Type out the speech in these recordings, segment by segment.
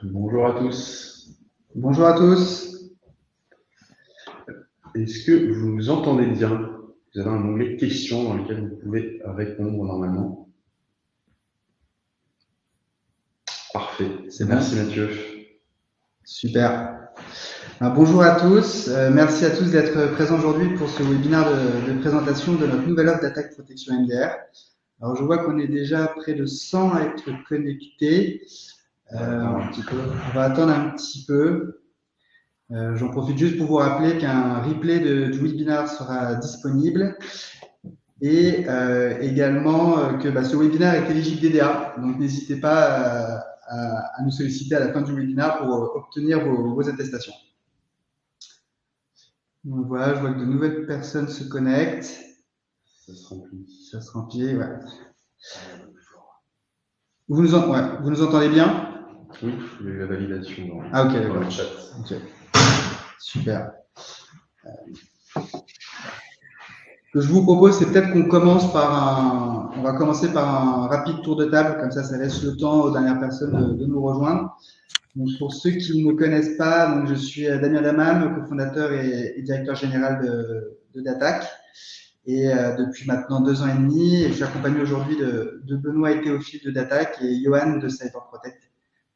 Bonjour à tous. Bonjour à tous. Est-ce que vous nous entendez bien? Vous avez un onglet questions dans lequel vous pouvez répondre normalement. Parfait. C'est bon. Merci Mathieu. Super. Bonjour à tous. Merci à tous d'être présents aujourd'hui pour ce webinaire de présentation de notre nouvelle offre d'attaque protection MDR. Alors, je vois qu'on est déjà près de 100 à être connectés. On va attendre un petit peu. J'en profite juste pour vous rappeler qu'un replay du webinaire sera disponible et également que ce webinaire est éligible DDA. Donc, n'hésitez pas à nous solliciter à la fin du webinaire pour obtenir vos attestations. Donc voilà, je vois que de nouvelles personnes se connectent. Ça se remplit. Ça se remplit, ouais. Vous nous entendez bien? Oui, il y a eu la validation dans le chat. Ok. Super. Ce que je vous propose, c'est peut-être qu'on commence on va commencer par un rapide tour de table, comme ça laisse le temps aux dernières personnes de nous rejoindre. Donc, pour ceux qui ne me connaissent pas, donc je suis Damien Daman, cofondateur et directeur général de Datac. Et depuis maintenant 2 ans et demi, et je suis accompagné aujourd'hui de Benoît et Théophile de Datac et Johan de CyberProtect.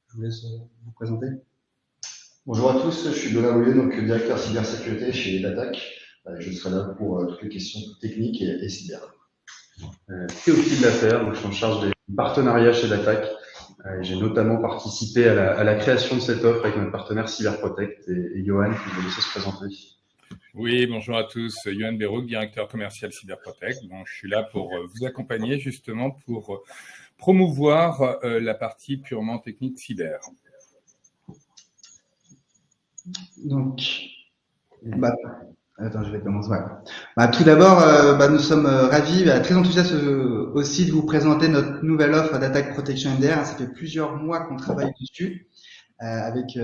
Je vous laisse vous présenter. Bonjour à tous, je suis Benoît Houlier, donc directeur cybersécurité chez Datac. Je serai là pour toutes les questions techniques et cyber. Théophile Laffaire, donc je suis en charge des partenariats chez Datac. J'ai notamment participé à la création de cette offre avec notre partenaire CyberProtect et Johan qui va laisser se présenter. Oui, bonjour à tous, Johan Bérouk, directeur commercial CyberProtect. Donc, je suis là pour vous accompagner justement pour promouvoir la partie purement technique cyber. Donc, attends, je vais commencer. Ouais. Tout d'abord, nous sommes ravis, très enthousiastes aussi de vous présenter notre nouvelle offre d'attaque protection MDR. Ça fait plusieurs mois qu'on travaille dessus avec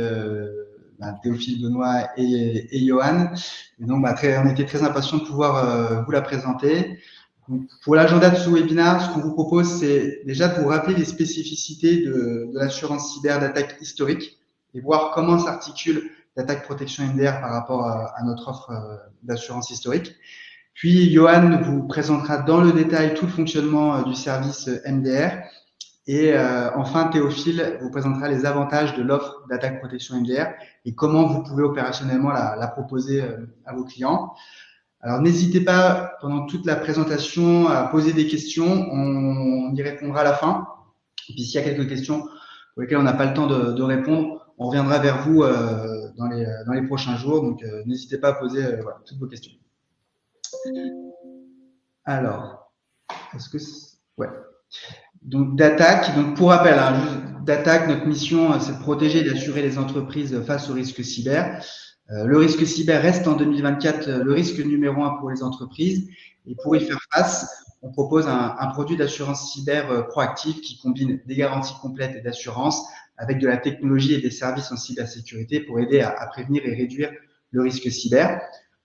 Théophile, Benoît et Johan. Et donc, on était très impatients de pouvoir vous la présenter. Donc, pour l'agenda de ce webinaire, ce qu'on vous propose, c'est déjà de vous rappeler les spécificités de l'assurance cyber d'attaque historique et voir comment s'articule l'attaque protection MDR par rapport à notre offre d'assurance historique. Puis, Johan vous présentera dans le détail tout le fonctionnement du service MDR. Et enfin, Théophile vous présentera les avantages de l'offre d'attaque protection MDR et comment vous pouvez opérationnellement la proposer à vos clients. Alors, n'hésitez pas pendant toute la présentation à poser des questions. On y répondra à la fin. Et puis, s'il y a quelques questions pour lesquelles on n'a pas le temps de répondre, on reviendra vers vous dans les prochains jours. Donc, n'hésitez pas à poser toutes vos questions. Alors, ouais. Donc, Datac. Donc, pour rappel, Datac, notre mission, c'est de protéger et d'assurer les entreprises face au risque cyber. Le risque cyber reste en 2024 le risque numéro 1 pour les entreprises. Et pour y faire face, on propose un produit d'assurance cyber proactif qui combine des garanties complètes et d'assurance avec de la technologie et des services en cybersécurité pour aider à prévenir et réduire le risque cyber.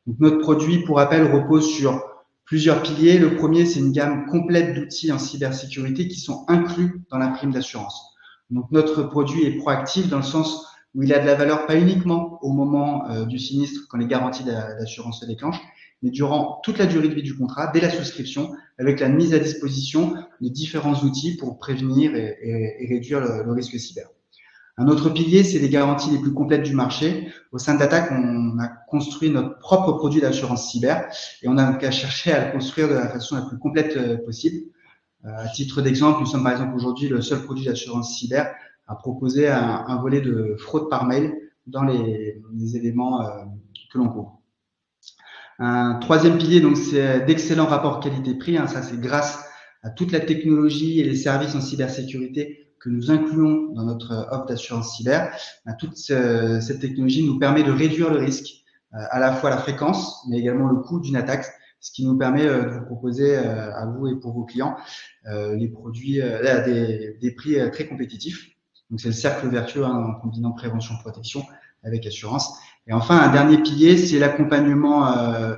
Donc, notre produit, pour rappel, repose sur plusieurs piliers. Le premier, c'est une gamme complète d'outils en cybersécurité qui sont inclus dans la prime d'assurance. Donc, notre produit est proactif dans le sens où il a de la valeur pas uniquement au moment du sinistre quand les garanties d'assurance se déclenchent, mais durant toute la durée de vie du contrat, dès la souscription, avec la mise à disposition de différents outils pour prévenir et réduire le risque cyber. Un autre pilier, c'est les garanties les plus complètes du marché. Au sein de Datac, on a construit notre propre produit d'assurance cyber et on a qu'à chercher à le construire de la façon la plus complète possible. À titre d'exemple, nous sommes par exemple aujourd'hui le seul produit d'assurance cyber à proposer un volet de fraude par mail dans les éléments que l'on couvre. Un troisième pilier, donc, c'est d'excellents rapports qualité-prix. Ça, c'est grâce à toute la technologie et les services en cybersécurité que nous incluons dans notre offre d'assurance cyber. Toute cette technologie nous permet de réduire le risque, à la fois la fréquence, mais également le coût d'une attaque, ce qui nous permet de vous proposer à vous et pour vos clients les produits des prix très compétitifs. Donc, c'est le cercle vertueux en combinant prévention-protection avec assurance. Et enfin, un dernier pilier, c'est l'accompagnement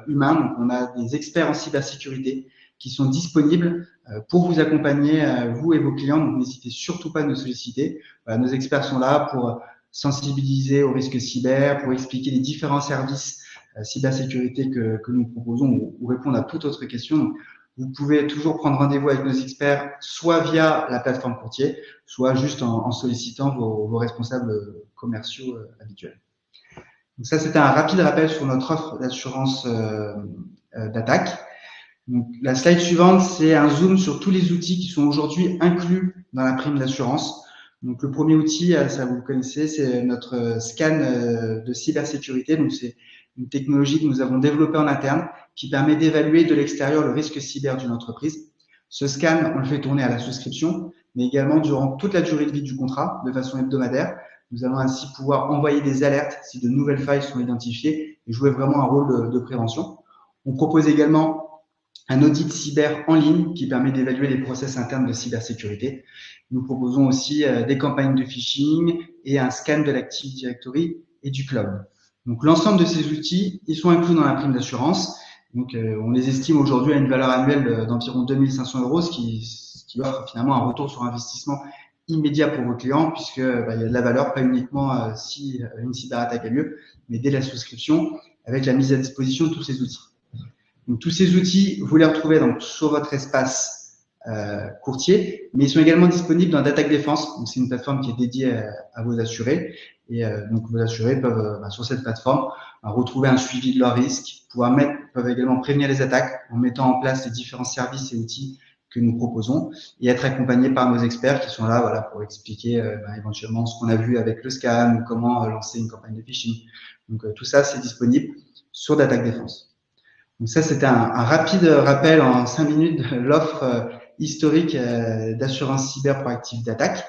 humain. Donc, on a des experts en cybersécurité qui sont disponibles pour vous accompagner, vous et vos clients. Donc, n'hésitez surtout pas à nous solliciter. Nos experts sont là pour sensibiliser aux risques cyber, pour expliquer les différents services cybersécurité que nous proposons ou répondre à toute autre question. Donc, vous pouvez toujours prendre rendez-vous avec nos experts, soit via la plateforme courtier, soit juste en sollicitant vos responsables commerciaux habituels. Donc ça, c'était un rapide rappel sur notre offre d'assurance d'attaque. Donc, la slide suivante, c'est un zoom sur tous les outils qui sont aujourd'hui inclus dans la prime d'assurance. Donc, le premier outil, ça vous le connaissez, c'est notre scan de cybersécurité. Donc, c'est une technologie que nous avons développée en interne qui permet d'évaluer de l'extérieur le risque cyber d'une entreprise. Ce scan, on le fait tourner à la souscription, mais également durant toute la durée de vie du contrat, de façon hebdomadaire. Nous allons ainsi pouvoir envoyer des alertes si de nouvelles failles sont identifiées et jouer vraiment un rôle de prévention. On propose également un audit cyber en ligne qui permet d'évaluer les process internes de cybersécurité. Nous proposons aussi des campagnes de phishing et un scan de l'Active Directory et du cloud. Donc, l'ensemble de ces outils, ils sont inclus dans la prime d'assurance. Donc, on les estime aujourd'hui à une valeur annuelle d'environ 2 500 €, ce qui offre finalement un retour sur investissement immédiat pour vos clients, puisque il y a de la valeur, pas uniquement si une cyberattaque a lieu, mais dès la souscription, avec la mise à disposition de tous ces outils. Donc, tous ces outils, vous les retrouvez donc sur votre espace courtier, mais ils sont également disponibles dans d'Attaque Défense. Donc, c'est une plateforme qui est dédiée à vos assurés. Et donc, vos assurés peuvent, sur cette plateforme, retrouver un suivi de leurs risques, peuvent également prévenir les attaques en mettant en place les différents services et outils que nous proposons et être accompagnés par nos experts qui sont là, voilà, pour expliquer éventuellement ce qu'on a vu avec le scan ou comment lancer une campagne de phishing. Donc, tout ça, c'est disponible sur d'Attaque Défense. Donc, ça, c'était un rapide rappel en 5 minutes de l'offre historique d'assurance cyber proactive d'attaque.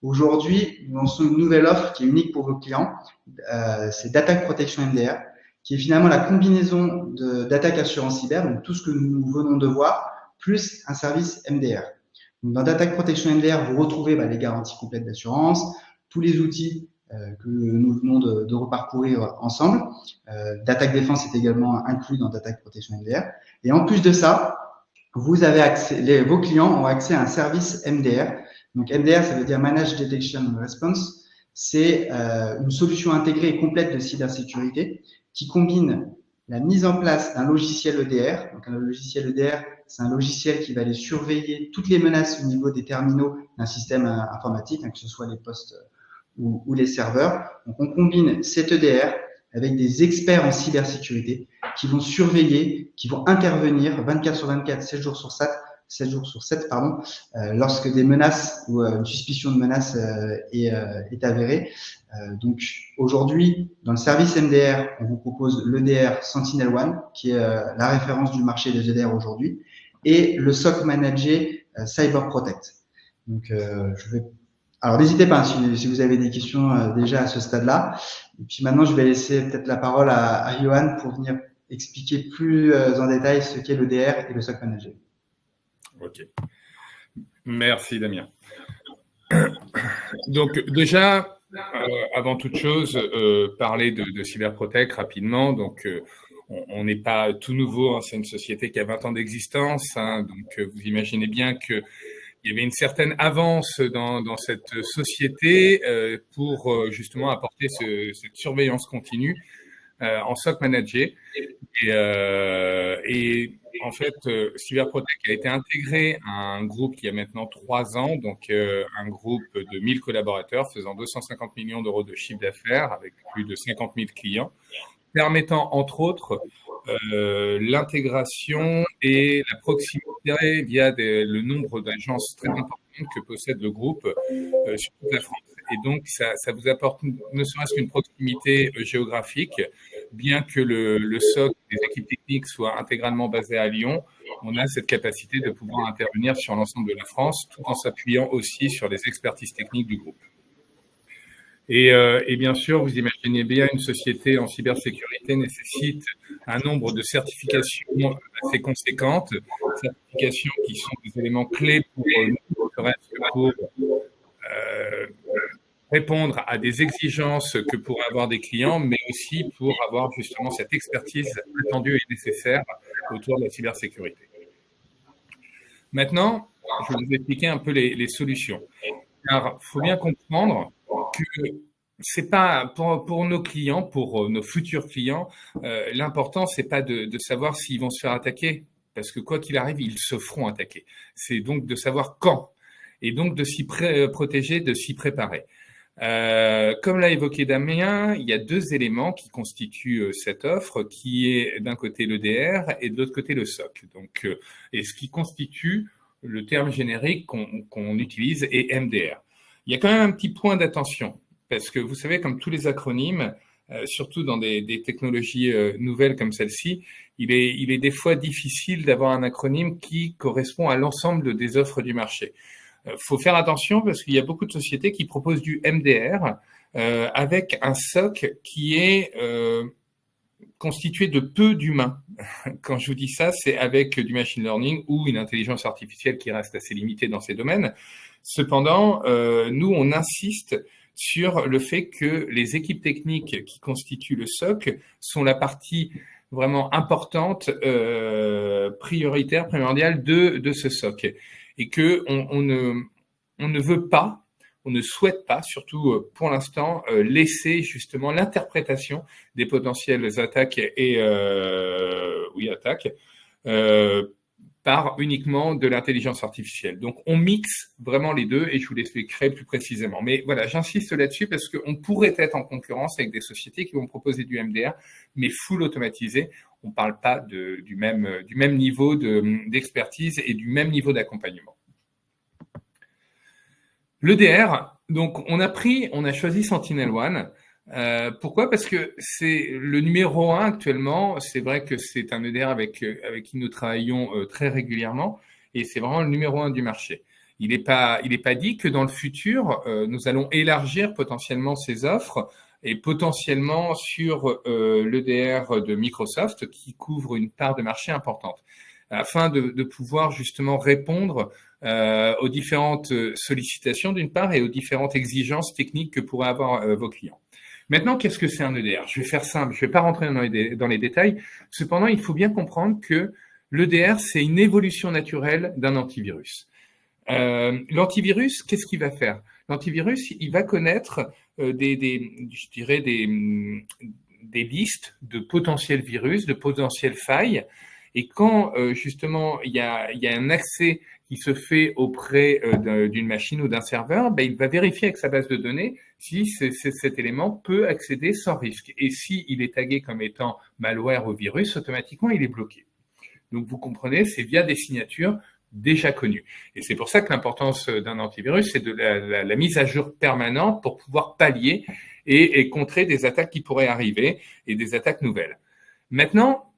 Aujourd'hui, nous lançons une nouvelle offre qui est unique pour vos clients. C'est d'Attaque Protection MDR, qui est finalement la combinaison d'attaque assurance cyber, donc tout ce que nous venons de voir, plus un service MDR. Donc, dans d'Attaque Protection MDR, vous retrouvez les garanties complètes d'assurance, tous les outils que nous venons de reparcourir ensemble. D'Attaque Défense est également inclus dans d'Attaque Protection MDR. Et en plus de ça, vous avez accès, vos clients ont accès à un service MDR. Donc, MDR, ça veut dire Managed Detection and Response. C'est une solution intégrée et complète de cybersécurité qui combine la mise en place d'un logiciel EDR. Donc, un logiciel EDR, c'est un logiciel qui va aller surveiller toutes les menaces au niveau des terminaux d'un système informatique, que ce soit les postes ou les serveurs. Donc, on combine cet EDR avec des experts en cybersécurité qui vont surveiller, qui vont intervenir 24 sur 24, 7 jours sur 7, lorsque des menaces ou une suspicion de menace est avérée. Donc, aujourd'hui, dans le service MDR, on vous propose l'EDR SentinelOne, qui est la référence du marché des EDR aujourd'hui, et le SOC Managé CyberProtect. Donc, alors, n'hésitez pas si vous avez des questions déjà à ce stade-là. Et puis maintenant, je vais laisser peut-être la parole à Johan pour venir expliquer plus en détail ce qu'est l'EDR et le SOC Managé. Ok. Merci, Damien. Donc, déjà, avant toute chose, parler de CyberProtect rapidement. Donc, on n'est pas tout nouveau, c'est une société qui a 20 ans d'existence. Donc, vous imaginez bien qu'il y avait une certaine avance dans cette société pour justement apporter cette surveillance continue en SOC managé. Et en fait, CyberProtect a été intégré à un groupe qui a maintenant 3 ans, donc un groupe de 1000 collaborateurs faisant 250 millions d'euros de chiffre d'affaires avec plus de 50 000 clients, permettant entre autres l'intégration et la proximité via le nombre d'agences très importantes que possède le groupe sur toute la France. Et donc, ça vous apporte ne serait-ce qu'une proximité géographique, bien que le SOC, les équipes techniques soient intégralement basées à Lyon, on a cette capacité de pouvoir intervenir sur l'ensemble de la France, tout en s'appuyant aussi sur les expertises techniques du groupe. Et bien sûr, vous imaginez bien, une société en cybersécurité nécessite un nombre de certifications assez conséquentes, certifications qui sont des éléments clés pour répondre à des exigences que pourraient avoir des clients, mais aussi pour avoir justement cette expertise attendue et nécessaire autour de la cybersécurité. Maintenant, je vais vous expliquer un peu les solutions. Car il faut bien comprendre que c'est pas pour nos clients, pour nos futurs clients, l'important c'est pas de savoir s'ils vont se faire attaquer, parce que quoi qu'il arrive, ils se feront attaquer. C'est donc de savoir quand, et donc de s'y protéger, de s'y préparer. Comme l'a évoqué Damien, il y a deux éléments qui constituent cette offre, qui est d'un côté l'EDR et de l'autre côté le SOC. Donc, et ce qui constitue le terme générique qu'on utilise est MDR. Il y a quand même un petit point d'attention, parce que vous savez, comme tous les acronymes, surtout dans des technologies nouvelles comme celle-ci, il est des fois difficile d'avoir un acronyme qui correspond à l'ensemble des offres du marché. Faut faire attention parce qu'il y a beaucoup de sociétés qui proposent du MDR avec un SOC qui est constitué de peu d'humains. Quand je vous dis ça, c'est avec du machine learning ou une intelligence artificielle qui reste assez limitée dans ces domaines. Cependant, nous, on insiste sur le fait que les équipes techniques qui constituent le SOC sont la partie vraiment importante, prioritaire, primordiale de ce SOC. Et que on ne veut pas, on ne souhaite pas, surtout pour l'instant, laisser justement l'interprétation des potentielles attaques et attaques par uniquement de l'intelligence artificielle. Donc on mixe vraiment les deux et je vous l'expliquerai plus précisément. Mais voilà, j'insiste là-dessus parce qu'on pourrait être en concurrence avec des sociétés qui vont proposer du MDR, mais full automatisé. On ne parle pas du même niveau d'expertise et du même niveau d'accompagnement. L'EDR, donc on a choisi SentinelOne. Pourquoi? Parce que c'est le numéro 1 actuellement. C'est vrai que c'est un EDR avec qui nous travaillons très régulièrement et c'est vraiment le numéro 1 du marché. Il n'est pas dit que dans le futur, nous allons élargir potentiellement ces offres et potentiellement sur l'EDR de Microsoft qui couvre une part de marché importante afin de pouvoir justement répondre aux différentes sollicitations d'une part et aux différentes exigences techniques que pourraient avoir vos clients. Maintenant, qu'est-ce que c'est un EDR? Je vais faire simple, je ne vais pas rentrer dans les détails. Cependant, il faut bien comprendre que l'EDR, c'est une évolution naturelle d'un antivirus. L'antivirus, qu'est-ce qu'il va faire? L'antivirus, il va connaître des listes de potentiels virus, de potentielles failles. Et quand justement il y a un accès qui se fait auprès d'une machine ou d'un serveur, ben, il va vérifier avec sa base de données si cet élément peut accéder sans risque. Et s'il est tagué comme étant malware ou virus, automatiquement il est bloqué. Donc vous comprenez, c'est via des signatures déjà connues. Et c'est pour ça que l'importance d'un antivirus, c'est de la mise à jour permanente pour pouvoir pallier et contrer des attaques qui pourraient arriver et des attaques nouvelles. Maintenant,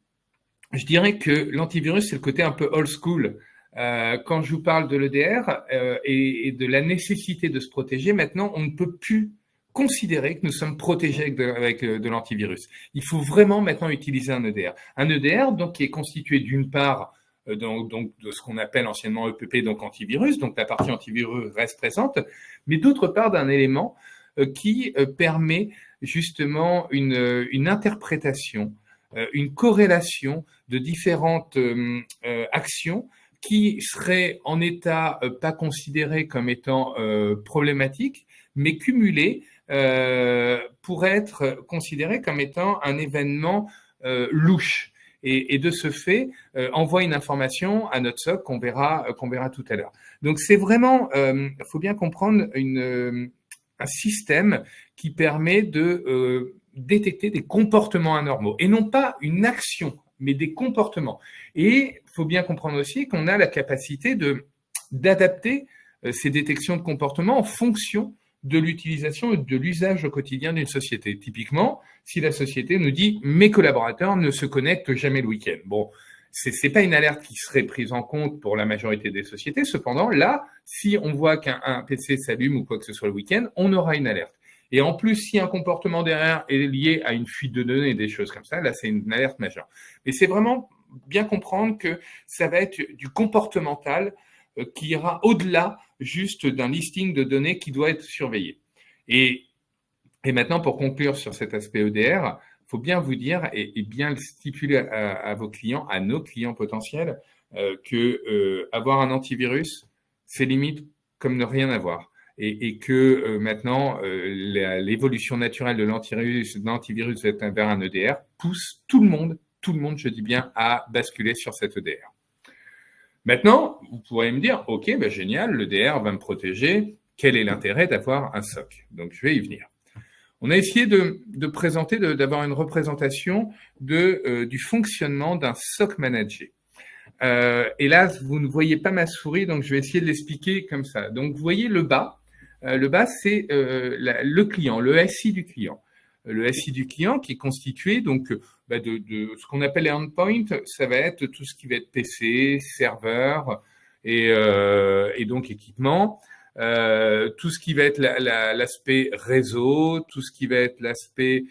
je dirais que l'antivirus, c'est le côté un peu old school. Quand je vous parle de l'EDR et de la nécessité de se protéger, maintenant, on ne peut plus considérer que nous sommes protégés avec de l'antivirus. Il faut vraiment maintenant utiliser un EDR. Un EDR, donc, qui est constitué d'une part donc de ce qu'on appelle anciennement EPP, donc antivirus, donc la partie antivirus reste présente, mais d'autre part d'un élément qui permet justement une interprétation, une corrélation de différentes actions qui seraient en état pas considérées comme étant problématiques, mais cumulées pourraient être considérées comme étant un événement louche. Et de ce fait, envoie une information à notre SOC qu'on verra tout à l'heure. Donc c'est vraiment, faut bien comprendre un système qui permet de détecter des comportements anormaux et non pas une action, mais des comportements. Et il faut bien comprendre aussi qu'on a la capacité d'adapter ces détections de comportements en fonction de l'utilisation et de l'usage au quotidien d'une société. Typiquement, si la société nous dit « mes collaborateurs ne se connectent jamais le week-end ». Bon, c'est pas une alerte qui serait prise en compte pour la majorité des sociétés. Cependant, là, si on voit qu'un PC s'allume ou quoi que ce soit le week-end, on aura une alerte. Et en plus, si un comportement derrière est lié à une fuite de données, des choses comme ça, là, c'est une alerte majeure. Mais c'est vraiment bien comprendre que ça va être du comportemental qui ira au-delà juste d'un listing de données qui doit être surveillé. Et maintenant, pour conclure sur cet aspect EDR, il faut bien vous dire et bien le stipuler à vos clients, à nos clients potentiels, que avoir un antivirus, c'est limite comme ne rien avoir. Et que maintenant, l'évolution naturelle de l'antivirus vers un EDR pousse tout le monde, je dis bien, à basculer sur cet EDR. Maintenant, vous pourrez me dire, OK, ben génial, l'EDR va me protéger. Quel est l'intérêt d'avoir un SOC? Donc, je vais y venir. On a essayé de présenter, d'avoir une représentation du fonctionnement d'un SOC managé. Et là, vous ne voyez pas ma souris, donc je vais essayer de l'expliquer comme ça. Donc, vous voyez le bas. Le bas, c'est le client, le SI du client. Le SI du client qui est constitué donc de ce qu'on appelle les endpoints, ça va être tout ce qui va être PC, serveur et donc équipement. Tout ce qui va être l'aspect réseau, tout ce qui va être l'aspect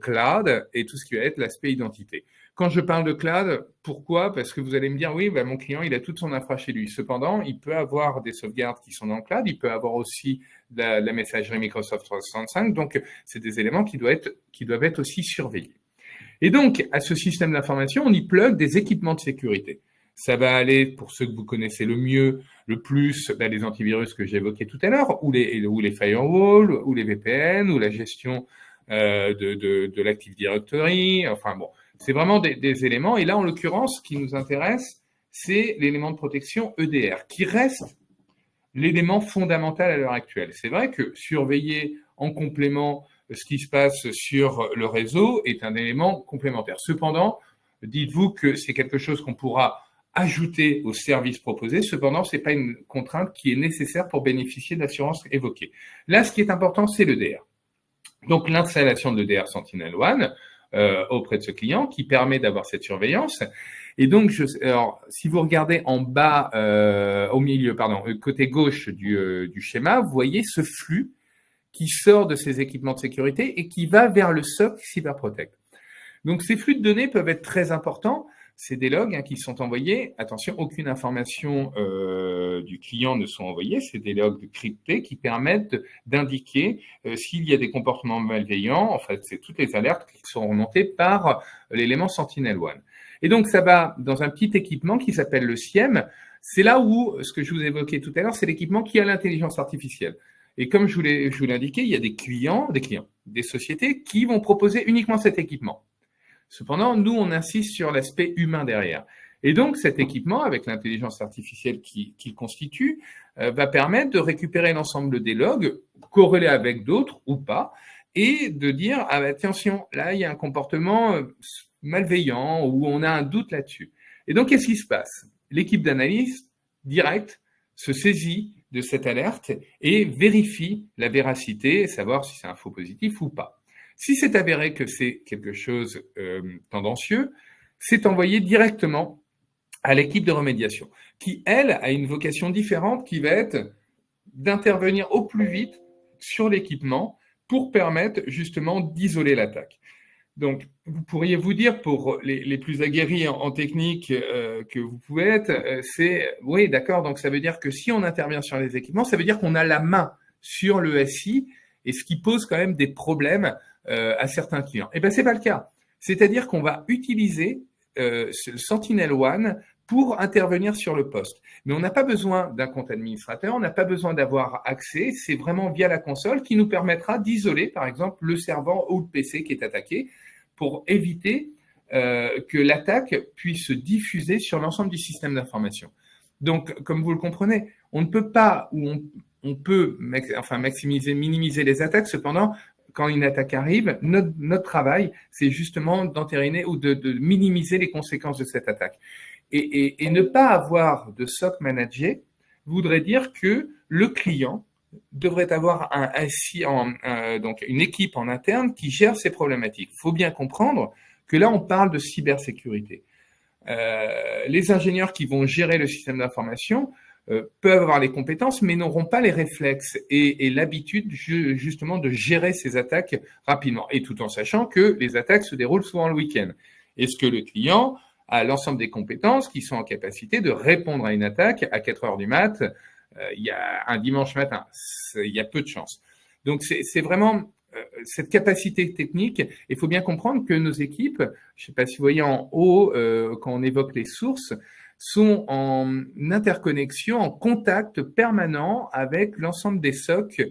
cloud et tout ce qui va être l'aspect identité. Quand je parle de cloud, pourquoi? Parce que vous allez me dire, oui, mon client, il a toute son infra chez lui. Cependant, il peut avoir des sauvegardes qui sont dans le cloud, il peut avoir aussi la messagerie Microsoft 365, donc c'est des éléments qui doivent être aussi surveillés. Et donc, à ce système d'information, on y plug des équipements de sécurité. Ça va aller, pour ceux que vous connaissez le plus, les antivirus que j'évoquais tout à l'heure, ou les firewalls, ou les VPN, ou la gestion de l'Active Directory, enfin bon. C'est vraiment des éléments. Et là, en l'occurrence, ce qui nous intéresse, c'est l'élément de protection EDR, qui reste l'élément fondamental à l'heure actuelle. C'est vrai que surveiller en complément ce qui se passe sur le réseau est un élément complémentaire. Cependant, dites-vous que c'est quelque chose qu'on pourra ajouter aux services proposés. Cependant, ce n'est pas une contrainte qui est nécessaire pour bénéficier de l'assurance évoquée. Là, ce qui est important, c'est l'EDR. Donc, l'installation de l'EDR SentinelOne, auprès de ce client qui permet d'avoir cette surveillance. Et donc, alors, si vous regardez en bas, au milieu, côté gauche du schéma, vous voyez ce flux qui sort de ces équipements de sécurité et qui va vers le SOC CyberProtect. Donc, ces flux de données peuvent être très importants. C'est des logs qui sont envoyés. Attention, aucune information du client ne sont envoyées. C'est des logs cryptés qui permettent d'indiquer s'il y a des comportements malveillants. En fait, c'est toutes les alertes qui sont remontées par l'élément SentinelOne. Et donc, ça va dans un petit équipement qui s'appelle le SIEM. C'est là où, ce que je vous évoquais tout à l'heure, c'est l'équipement qui a l'intelligence artificielle. Et comme je vous l'ai indiqué, il y a des sociétés qui vont proposer uniquement cet équipement. Cependant, nous, on insiste sur l'aspect humain derrière. Et donc, cet équipement, avec l'intelligence artificielle qu'il constitue, va permettre de récupérer l'ensemble des logs, corrélés avec d'autres ou pas, et de dire, attention, là, il y a un comportement malveillant ou on a un doute là-dessus. Et donc, qu'est-ce qui se passe? L'équipe d'analyse directe se saisit de cette alerte et vérifie la véracité, savoir si c'est un faux positif ou pas. Si c'est avéré que c'est quelque chose tendancieux, c'est envoyé directement à l'équipe de remédiation, qui, elle, a une vocation différente qui va être d'intervenir au plus vite sur l'équipement pour permettre justement d'isoler l'attaque. Donc, vous pourriez vous dire, pour les plus aguerris en technique que vous pouvez être, c'est, oui, d'accord, donc ça veut dire que si on intervient sur les équipements, ça veut dire qu'on a la main sur le SI, et ce qui pose quand même des problèmes à certains clients. Eh bien, c'est pas le cas. C'est-à-dire qu'on va utiliser le SentinelOne pour intervenir sur le poste. Mais on n'a pas besoin d'un compte administrateur, on n'a pas besoin d'avoir accès, c'est vraiment via la console qui nous permettra d'isoler, par exemple, le serveur ou le PC qui est attaqué pour éviter que l'attaque puisse se diffuser sur l'ensemble du système d'information. Donc, comme vous le comprenez, on ne peut pas, ou on peut maximiser, minimiser les attaques, cependant, quand une attaque arrive, notre travail, c'est justement d'entériner ou de minimiser les conséquences de cette attaque. Et ne pas avoir de SOC managé voudrait dire que le client devrait avoir donc une équipe en interne qui gère ces problématiques. Il faut bien comprendre que là, on parle de cybersécurité. Les ingénieurs qui vont gérer le système d'information peuvent avoir les compétences, mais n'auront pas les réflexes et l'habitude justement de gérer ces attaques rapidement, et tout en sachant que les attaques se déroulent souvent le week-end. Est-ce que le client a l'ensemble des compétences qui sont en capacité de répondre à une attaque à 4 heures du mat, il y a un dimanche matin? Il y a peu de chances. Donc, c'est vraiment cette capacité technique. Il faut bien comprendre que nos équipes, je ne sais pas si vous voyez en haut, quand on évoque les sources, sont en interconnexion, en contact permanent avec l'ensemble des SOC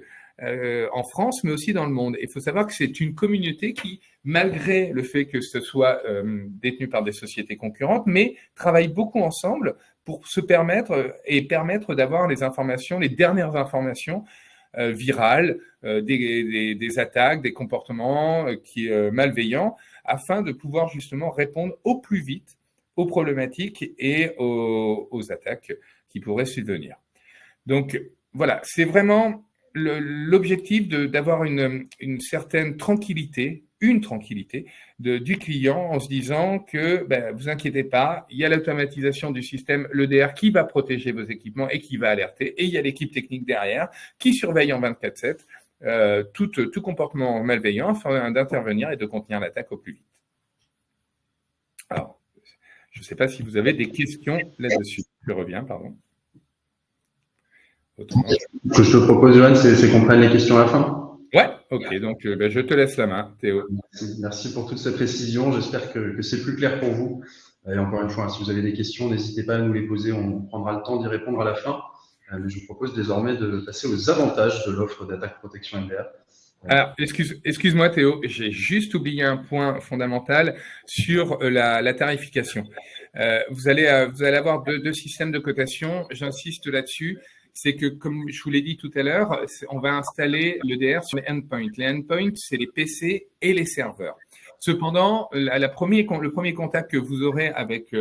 en France, mais aussi dans le monde. Il faut savoir que c'est une communauté qui, malgré le fait que ce soit détenu par des sociétés concurrentes, mais travaille beaucoup ensemble pour se permettre d'avoir les informations, les dernières informations virales, des attaques, des comportements malveillants, afin de pouvoir justement répondre au plus vite aux problématiques et aux attaques qui pourraient subvenir. Donc voilà, c'est vraiment l'objectif d'avoir une certaine tranquillité, du client en se disant que vous inquiétez pas, il y a l'automatisation du système, l'EDR qui va protéger vos équipements et qui va alerter, et il y a l'équipe technique derrière qui surveille en 24/7 tout comportement malveillant afin d'intervenir et de contenir l'attaque au plus vite. Alors, je ne sais pas si vous avez des questions là-dessus. Je reviens, pardon. Ce que je te propose, Johan, c'est qu'on prenne les questions à la fin. Ouais, ok. Donc, je te laisse la main, Théo. Merci pour toutes ces précisions. J'espère que c'est plus clair pour vous. Et encore une fois, si vous avez des questions, n'hésitez pas à nous les poser. On prendra le temps d'y répondre à la fin. Mais je vous propose désormais de passer aux avantages de l'offre d'attaque protection MDR. Alors, excuse-moi Théo, j'ai juste oublié un point fondamental sur la tarification. Vous allez avoir deux systèmes de cotation. J'insiste là-dessus. C'est que, comme je vous l'ai dit tout à l'heure, on va installer l'EDR sur les endpoints. Les endpoints, c'est les PC et les serveurs. Cependant, le premier contact que vous aurez avec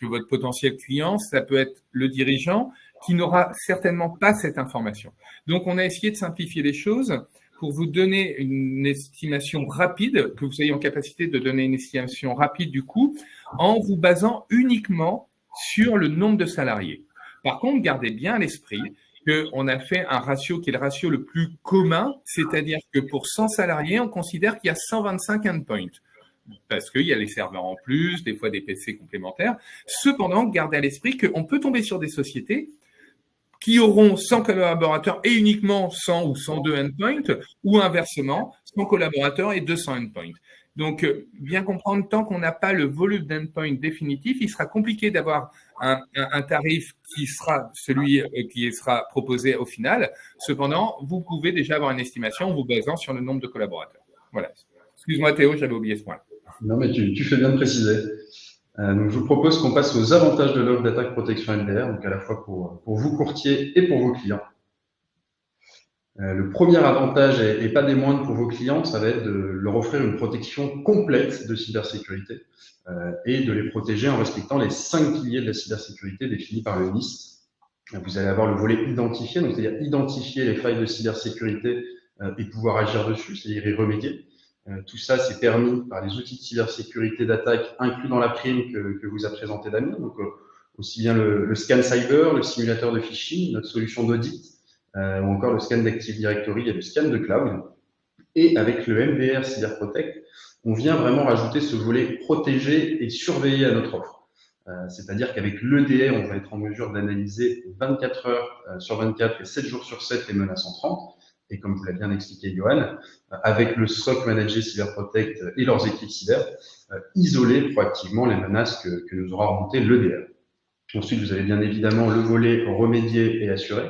votre potentiel client, ça peut être le dirigeant qui n'aura certainement pas cette information. Donc, on a essayé de simplifier les choses pour vous donner une estimation rapide, que vous soyez en capacité de donner une estimation rapide du coût, en vous basant uniquement sur le nombre de salariés. Par contre, gardez bien à l'esprit qu'on a fait un ratio qui est le ratio le plus commun, c'est-à-dire que pour 100 salariés, on considère qu'il y a 125 endpoints, parce qu'il y a les serveurs en plus, des fois des PC complémentaires. Cependant, gardez à l'esprit qu'on peut tomber sur des sociétés qui auront 100 collaborateurs et uniquement 100 ou 102 endpoints, ou inversement, 100 collaborateurs et 200 endpoints. Donc, bien comprendre, tant qu'on n'a pas le volume d'endpoint définitif, il sera compliqué d'avoir un tarif qui sera celui qui sera proposé au final. Cependant, vous pouvez déjà avoir une estimation en vous basant sur le nombre de collaborateurs. Voilà. Excuse-moi Théo, j'avais oublié ce point. Non, mais tu fais bien de préciser. Donc, je vous propose qu'on passe aux avantages de l'offre d'attaque protection MDR, donc à la fois pour vous courtiers et pour vos clients. Le premier avantage, et pas des moindres pour vos clients, ça va être de leur offrir une protection complète de cybersécurité et de les protéger en respectant les 5 piliers de la cybersécurité définis par le NIST. Vous allez avoir le volet identifié, donc c'est-à-dire identifier les failles de cybersécurité et pouvoir agir dessus, c'est-à-dire y remédier. Tout ça, c'est permis par les outils de cybersécurité d'attaque inclus dans la prime que vous a présenté Damien. Donc, aussi bien le scan cyber, le simulateur de phishing, notre solution d'audit, ou encore le scan d'Active Directory et le scan de cloud. Et avec le MDR Cyber Protect, on vient vraiment rajouter ce volet protégé et surveillé à notre offre. C'est-à-dire qu'avec l'EDR, on va être en mesure d'analyser 24 heures sur 24 et 7 jours sur 7 les menaces entrantes. Et comme vous l'a bien expliqué Johan, avec le SOC Managé Cyber Protect et leurs équipes cyber, isoler proactivement les menaces que nous aura remontées l'EDR. Ensuite, vous avez bien évidemment le volet remédier et assurer,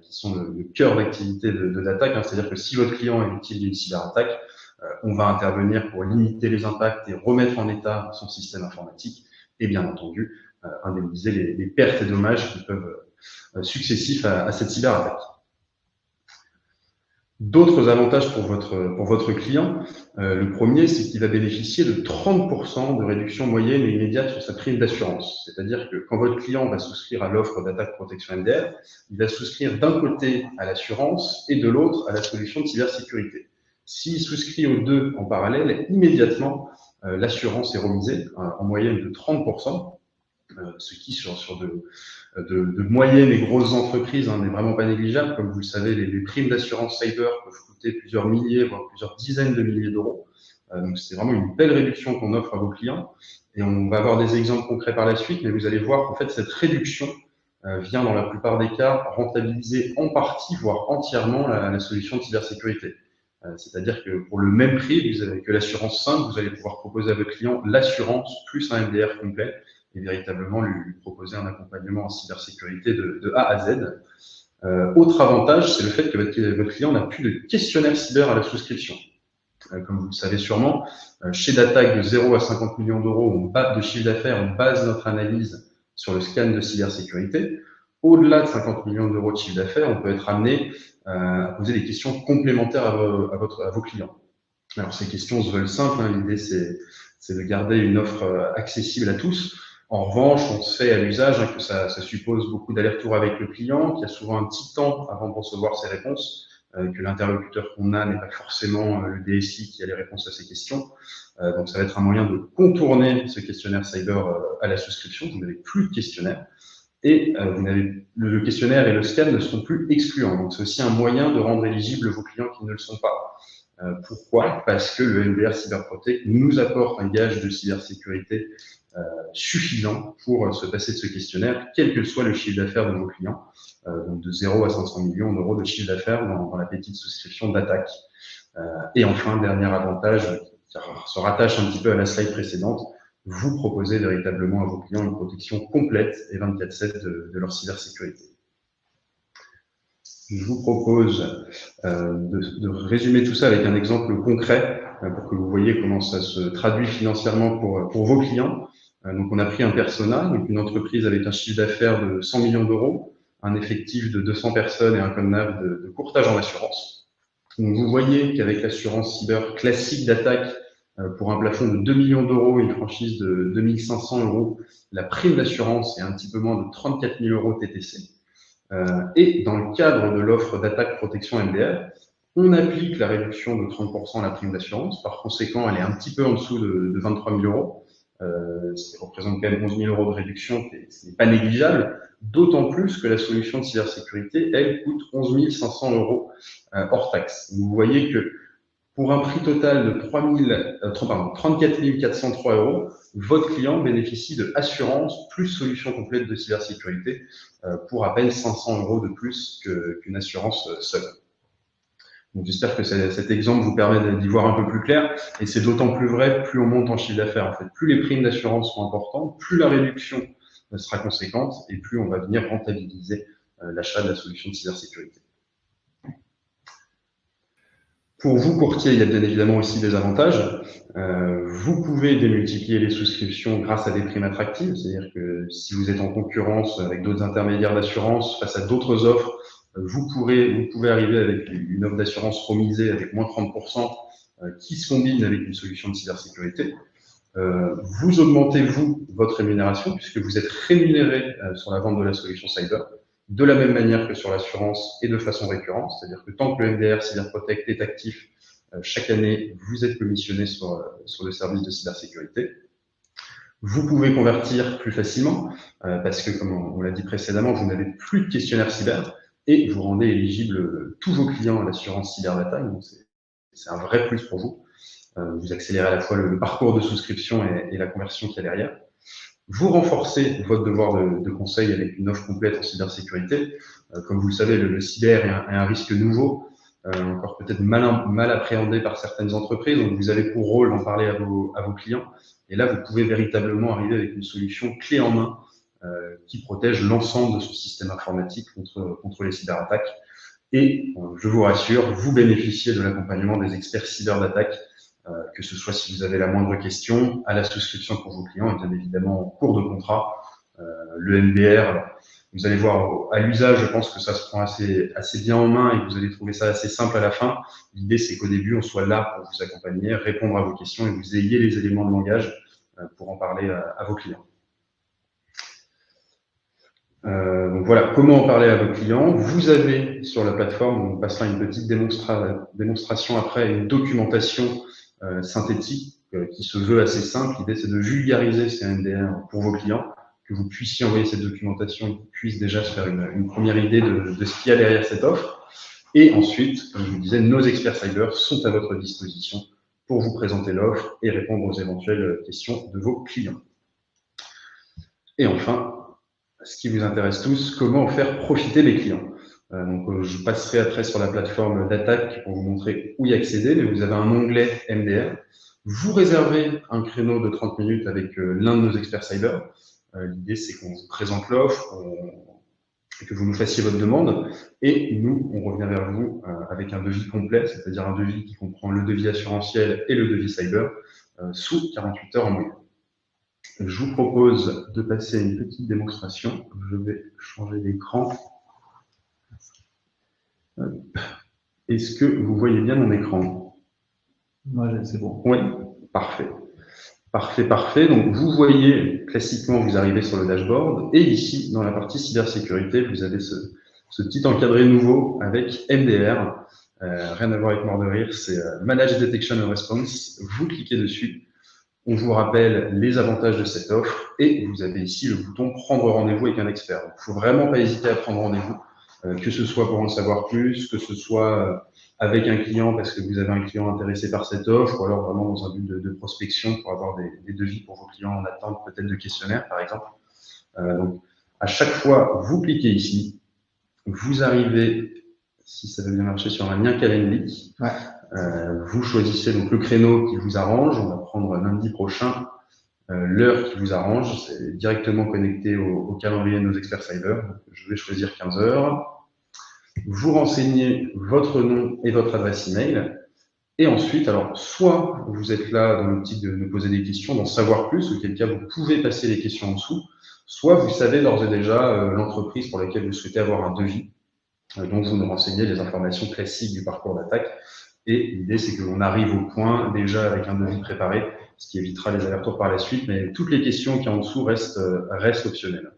qui sont le cœur d'activité de l'attaque. C'est-à-dire que si votre client est victime d'une cyberattaque, on va intervenir pour limiter les impacts et remettre en état son système informatique et bien entendu indemniser les pertes et dommages qui peuvent successifs à cette cyberattaque. D'autres avantages pour votre client, le premier, c'est qu'il va bénéficier de 30% de réduction moyenne et immédiate sur sa prime d'assurance. C'est-à-dire que quand votre client va souscrire à l'offre d'attaque protection MDR, il va souscrire d'un côté à l'assurance et de l'autre à la solution de cybersécurité. S'il souscrit aux deux en parallèle, immédiatement, l'assurance est remisée en moyenne de 30%, ce qui sur de moyennes et grosses entreprises n'est vraiment pas négligeable. Comme vous le savez, les primes d'assurance cyber peuvent coûter plusieurs milliers, voire plusieurs dizaines de milliers d'euros. Donc c'est vraiment une belle réduction qu'on offre à vos clients. Et on va avoir des exemples concrets par la suite, mais vous allez voir qu'en fait cette réduction vient dans la plupart des cas rentabiliser en partie, voire entièrement la solution de cybersécurité. C'est-à-dire que pour le même prix que l'assurance simple, vous allez pouvoir proposer à votre client l'assurance plus un MDR complet. et véritablement lui proposer un accompagnement en cybersécurité de A à Z. Autre avantage, c'est le fait que votre client n'a plus de questionnaire cyber à la souscription. Comme vous le savez sûrement, chez Datac, de 0 à 50 millions d'euros de chiffre d'affaires, on base notre analyse sur le scan de cybersécurité. Au-delà de 50 millions d'euros de chiffre d'affaires, on peut être amené à poser des questions complémentaires à vos clients. Alors, ces questions se veulent simples. L'idée, c'est de garder une offre accessible à tous. En revanche, on se fait à l'usage que ça suppose beaucoup d'allers-retours avec le client, qu'il y a souvent un petit temps avant de recevoir ses réponses, que l'interlocuteur qu'on a n'est pas forcément le DSI qui a les réponses à ces questions. Donc, ça va être un moyen de contourner ce questionnaire cyber à la souscription. Vous n'avez plus de questionnaire. Et le questionnaire et le scan ne seront plus excluants. Donc, c'est aussi un moyen de rendre éligibles vos clients qui ne le sont pas. Pourquoi? Parce que le MDR Cyberprotect nous apporte un gage de cybersécurité suffisant pour se passer de ce questionnaire, quel que soit le chiffre d'affaires de vos clients, donc de 0 à 500 millions d'euros de chiffre d'affaires dans la petite souscription d'Attaque. Et enfin, dernier avantage qui se rattache un petit peu à la slide précédente, vous proposez véritablement à vos clients une protection complète et 24/7 de leur cybersécurité. Je vous propose de résumer tout ça avec un exemple concret pour que vous voyez comment ça se traduit financièrement pour vos clients. Donc, on a pris un persona, donc une entreprise avec un chiffre d'affaires de 100 millions d'euros, un effectif de 200 personnes et un code NAV de courtage en assurance. Donc, vous voyez qu'avec l'assurance cyber classique d'Attaque, pour un plafond de 2 millions d'euros, une franchise de 2500 euros, la prime d'assurance est un petit peu moins de 34 000 euros TTC. Et dans le cadre de l'offre d'Attaque Protection MDR, on applique la réduction de 30% à la prime d'assurance. Par conséquent, elle est un petit peu en dessous de 23 000 euros. Ce qui représente quand même 11 000 euros de réduction, ce n'est pas négligeable, d'autant plus que la solution de cybersécurité, elle, coûte 11 500 euros hors taxe. Vous voyez que pour un prix total de 34 403 euros, votre client bénéficie de assurance plus solution complète de cybersécurité pour à peine 500 euros de plus qu'une assurance seule. Donc, j'espère que cet exemple vous permet d'y voir un peu plus clair. Et c'est d'autant plus vrai, plus on monte en chiffre d'affaires. En fait, plus les primes d'assurance sont importantes, plus la réduction sera conséquente et plus on va venir rentabiliser l'achat de la solution de cybersécurité. Pour vous, courtier, il y a bien évidemment aussi des avantages. Vous pouvez démultiplier les souscriptions grâce à des primes attractives. C'est-à-dire que si vous êtes en concurrence avec d'autres intermédiaires d'assurance face à d'autres offres, vous pouvez arriver avec une offre d'assurance promisée avec moins 30% qui se combine avec une solution de cybersécurité. Vous augmentez, votre rémunération puisque vous êtes rémunéré sur la vente de la solution cyber de la même manière que sur l'assurance et de façon récurrente. C'est-à-dire que tant que le MDR Cyberprotect est actif, chaque année, vous êtes commissionné sur le service de cybersécurité. Vous pouvez convertir plus facilement parce que, comme on l'a dit précédemment, vous n'avez plus de questionnaire cyber. Et vous rendez éligible tous vos clients à l'assurance cyberdata, donc c'est un vrai plus pour vous. Vous accélérez à la fois le parcours de souscription et la conversion qu'il y a derrière. Vous renforcez votre devoir de conseil avec une offre complète en cybersécurité. Comme vous le savez, le cyber est un risque nouveau, encore peut-être mal appréhendé par certaines entreprises. Donc vous avez pour rôle d'en parler à vos clients. Et là, vous pouvez véritablement arriver avec une solution clé en main qui protège l'ensemble de ce système informatique contre les cyberattaques. Et je vous rassure, vous bénéficiez de l'accompagnement des experts cyber d'attaque, que ce soit si vous avez la moindre question, à la souscription pour vos clients et bien évidemment en cours de contrat. Le MDR, vous allez voir à l'usage, je pense que ça se prend assez bien en main et que vous allez trouver ça assez simple à la fin. L'idée, c'est qu'au début, on soit là pour vous accompagner, répondre à vos questions et vous ayez les éléments de langage pour en parler à vos clients. Donc voilà, comment en parler à vos clients. Vous avez sur la plateforme, on passera une petite démonstration après, une documentation synthétique qui se veut assez simple. L'idée, c'est de vulgariser ces MDR pour vos clients, que vous puissiez envoyer cette documentation et qu'ils puissent déjà se faire une première idée de ce qu'il y a derrière cette offre. Et ensuite, comme je vous disais, nos experts cyber sont à votre disposition pour vous présenter l'offre et répondre aux éventuelles questions de vos clients. Et enfin, ce qui vous intéresse tous, comment faire profiter les clients. Donc, je passerai après sur la plateforme d'Attaque pour vous montrer où y accéder, mais vous avez un onglet MDR. Vous réservez un créneau de 30 minutes avec l'un de nos experts cyber. L'idée, c'est qu'on vous présente l'offre, que vous nous fassiez votre demande, et nous, on revient vers vous avec un devis complet, c'est-à-dire un devis qui comprend le devis assurantiel et le devis cyber, sous 48 heures en moyenne. Je vous propose de passer une petite démonstration. Je vais changer d'écran. Est-ce que vous voyez bien mon écran? Ouais, c'est bon. Oui, parfait. Parfait. Donc, vous voyez, classiquement, vous arrivez sur le dashboard, et ici, dans la partie cybersécurité, vous avez ce petit encadré nouveau avec MDR. Rien à voir avec mort de rire, c'est Manage Detection and Response. Vous cliquez dessus. On vous rappelle les avantages de cette offre et vous avez ici le bouton prendre rendez-vous avec un expert. Il ne faut vraiment pas hésiter à prendre rendez-vous, que ce soit pour en savoir plus, que ce soit avec un client parce que vous avez un client intéressé par cette offre ou alors vraiment dans un but de prospection pour avoir des devis pour vos clients en attente peut-être de questionnaires par exemple. Donc à chaque fois, vous cliquez ici, vous arrivez, si ça veut bien marcher, sur un lien Calendly. Ouais. Vous choisissez donc le créneau qui vous arrange. On va prendre lundi prochain l'heure qui vous arrange. C'est directement connecté au calendrier de nos experts cyber. Je vais choisir 15 heures. Vous renseignez votre nom et votre adresse email. Et ensuite, alors, soit vous êtes là dans l'optique de nous poser des questions, d'en savoir plus, auquel cas vous pouvez passer les questions en dessous, soit vous savez d'ores et déjà l'entreprise pour laquelle vous souhaitez avoir un devis. Donc, vous nous renseignez les informations classiques du parcours d'attaque. Et l'idée, c'est que l'on arrive au point déjà avec un devis préparé, ce qui évitera les allers-retours par la suite. Mais toutes les questions qui sont en dessous restent optionnelles.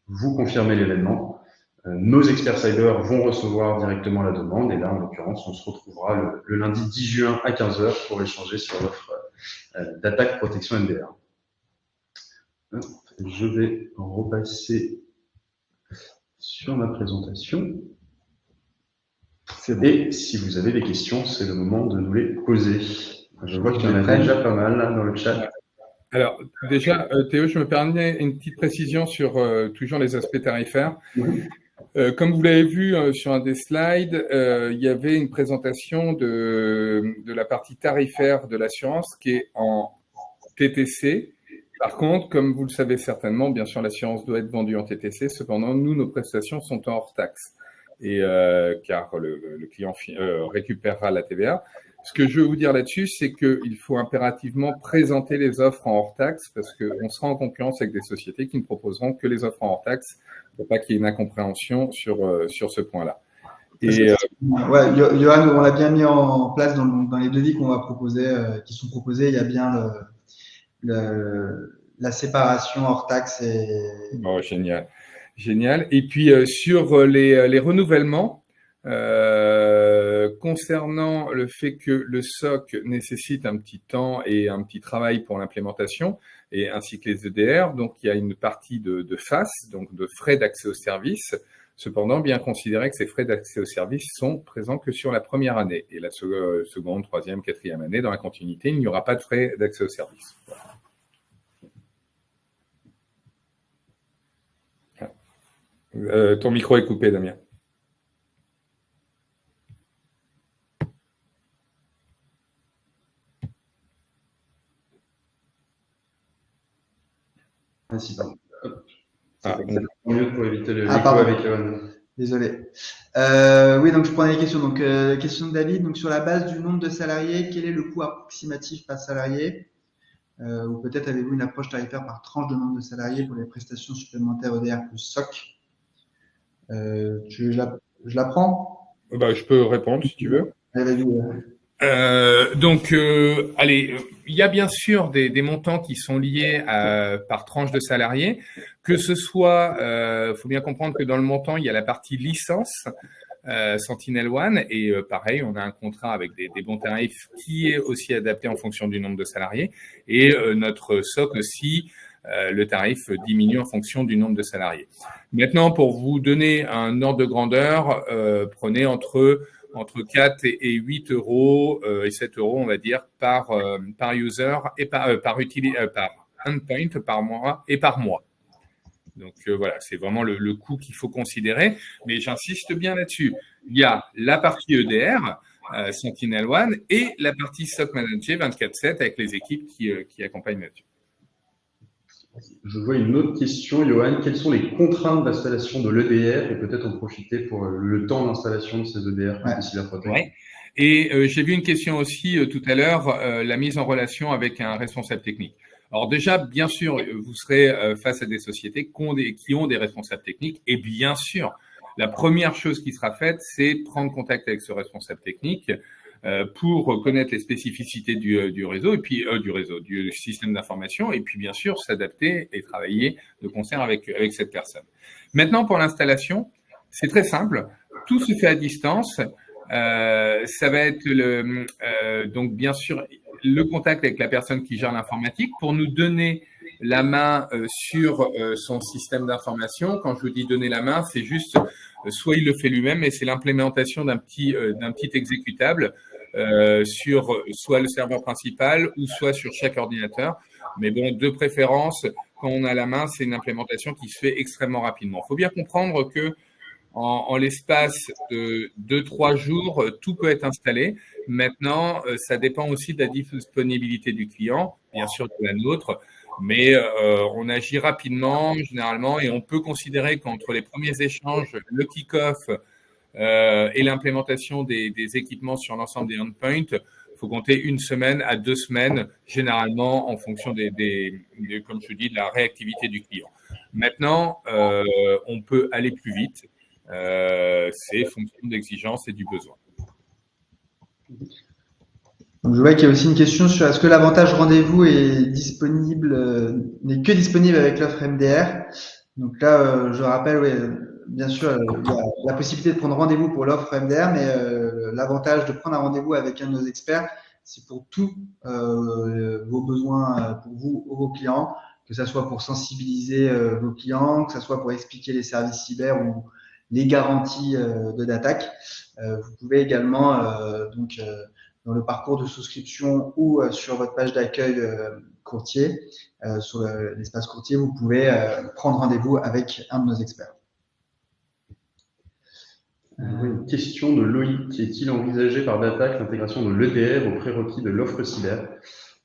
Vous confirmez l'événement. Nos experts cyber vont recevoir directement la demande. Et là, en l'occurrence, on se retrouvera le lundi 10 juin à 15 heures pour échanger sur l'offre d'attaque protection MDR. Je vais repasser sur ma présentation. Et si vous avez des questions, c'est le moment de nous les poser. Je vois qu'il y en a déjà pas mal là, dans le chat. Alors, déjà, Théo, je me permets une petite précision sur toujours les aspects tarifaires. Comme vous l'avez vu sur un des slides, il y avait une présentation de la partie tarifaire de l'assurance qui est en TTC. Par contre, comme vous le savez certainement, bien sûr, l'assurance doit être vendue en TTC. Cependant, nous, nos prestations sont en hors taxe. Et car le client récupérera la TVA. Ce que je veux vous dire là-dessus, c'est qu'il faut impérativement présenter les offres en hors taxe parce qu'on sera en concurrence avec des sociétés qui ne proposeront que les offres en hors taxe pour pas qu'il y ait une incompréhension sur ce point-là. Et ouais, Johan, on l'a bien mis en place dans les devis qu'on va proposer, qui sont proposés. Il y a bien la séparation hors taxe et. Oh, génial. Et puis sur les renouvellements, concernant le fait que le SOC nécessite un petit temps et un petit travail pour l'implémentation, et ainsi que les EDR, donc il y a une partie de FAS, donc de frais d'accès au service. Cependant, bien considérer que ces frais d'accès au service sont présents que sur la première année. Et la seconde, troisième, quatrième année, dans la continuité, il n'y aura pas de frais d'accès au service. Ton micro est coupé, Damien. Incident. Ah, mieux pour éviter le l'écho avec Johan. Désolé. Oui, donc je prenais les questions. Donc, question de David. Donc, sur la base du nombre de salariés, quel est le coût approximatif par salarié? Ou peut-être avez-vous une approche tarifaire par tranche de nombre de salariés pour les prestations supplémentaires EDR plus SOC? Je la prends? Je peux répondre si tu veux. Allez, allez, il y a bien sûr des montants qui sont liés par tranche de salariés, que ce soit, faut bien comprendre que dans le montant, il y a la partie licence, SentinelOne, et pareil, on a un contrat avec des bons tarifs qui est aussi adapté en fonction du nombre de salariés, et notre SOC aussi, le tarif diminue en fonction du nombre de salariés. Maintenant, pour vous donner un ordre de grandeur, prenez entre 4 et 8 euros et 7 euros, on va dire, par user et par endpoint par mois et par mois. Donc voilà, c'est vraiment le coût qu'il faut considérer. Mais j'insiste bien là-dessus. Il y a la partie EDR, SentinelOne, et la partie SOC Manager 24/7 avec les équipes qui accompagnent là-dessus. Je vois une autre question, Johan. Quelles sont les contraintes d'installation de l'EDR et peut-être en profiter pour le temps d'installation de ces EDR pour cyberprotection? Ouais. Et j'ai vu une question aussi tout à l'heure, la mise en relation avec un responsable technique. Alors déjà, bien sûr, vous serez face à des sociétés qui ont des responsables techniques et bien sûr, la première chose qui sera faite, c'est prendre contact avec ce responsable technique pour connaître les spécificités du réseau et puis du système d'information et puis bien sûr s'adapter et travailler de concert avec cette personne. Maintenant, pour l'installation, c'est très simple. Tout se fait à distance. Ça va être donc bien sûr le contact avec la personne qui gère l'informatique pour nous donner la main sur son système d'information. Quand je vous dis donner la main, c'est juste soit il le fait lui-même et c'est l'implémentation d'un petit exécutable sur soit le serveur principal ou soit sur chaque ordinateur. Mais bon, de préférence, quand on a la main, c'est une implémentation qui se fait extrêmement rapidement. Il faut bien comprendre que en l'espace de 2-3 jours, tout peut être installé. Maintenant, ça dépend aussi de la disponibilité du client, bien sûr de la nôtre, mais on agit rapidement généralement et on peut considérer qu'entre les premiers échanges, le kick-off et l'implémentation des équipements sur l'ensemble des endpoints, il faut compter 1 semaine à 2 semaines, généralement en fonction comme je dis, de la réactivité du client. Maintenant, on peut aller plus vite. C'est fonction d'exigence et du besoin. Donc, je vois qu'il y a aussi une question sur est-ce que l'avantage rendez-vous est disponible, n'est que disponible avec l'offre MDR. Donc là, je rappelle, oui, bien sûr, il y a la possibilité de prendre rendez-vous pour l'offre MDR, mais l'avantage de prendre un rendez-vous avec un de nos experts, c'est pour tous vos besoins, pour vous ou vos clients, que ça soit pour sensibiliser vos clients, que ça soit pour expliquer les services cyber ou les garanties de d'attaque. Vous pouvez également dans le parcours de souscription ou sur votre page d'accueil courtier, sur l'espace courtier, vous pouvez prendre rendez-vous avec un de nos experts. Une question de Loïc. Est-il envisagé par Datac l'intégration de l'EDR aux prérequis de l'offre cyber?